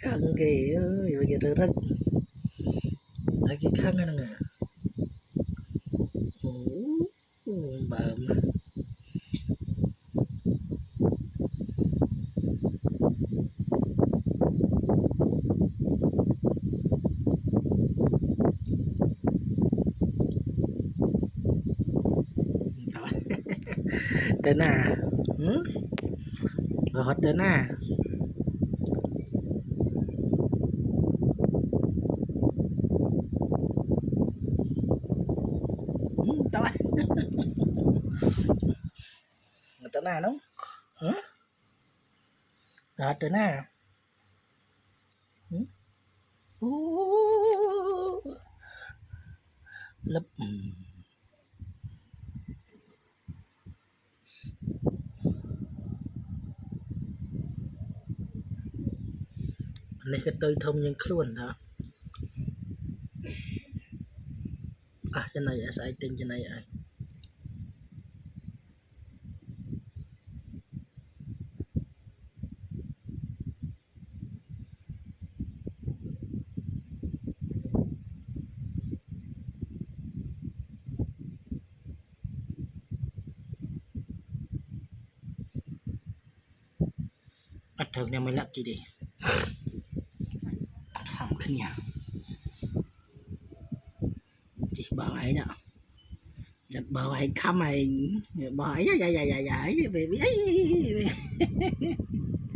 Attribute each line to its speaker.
Speaker 1: khăn kì ơi bây giờ rất cái khăn này nè bà mà tên à rồi hết tên à tao người ta nào đúng rồi tên à lấp này cái tôi thông nhưng luôn đó à trên này sai tên trên này à bắt đầu nha mới lắp gì đi không cái nhà chị bảo ấy nè bảo ấy khăm mày bảo ấy dạ về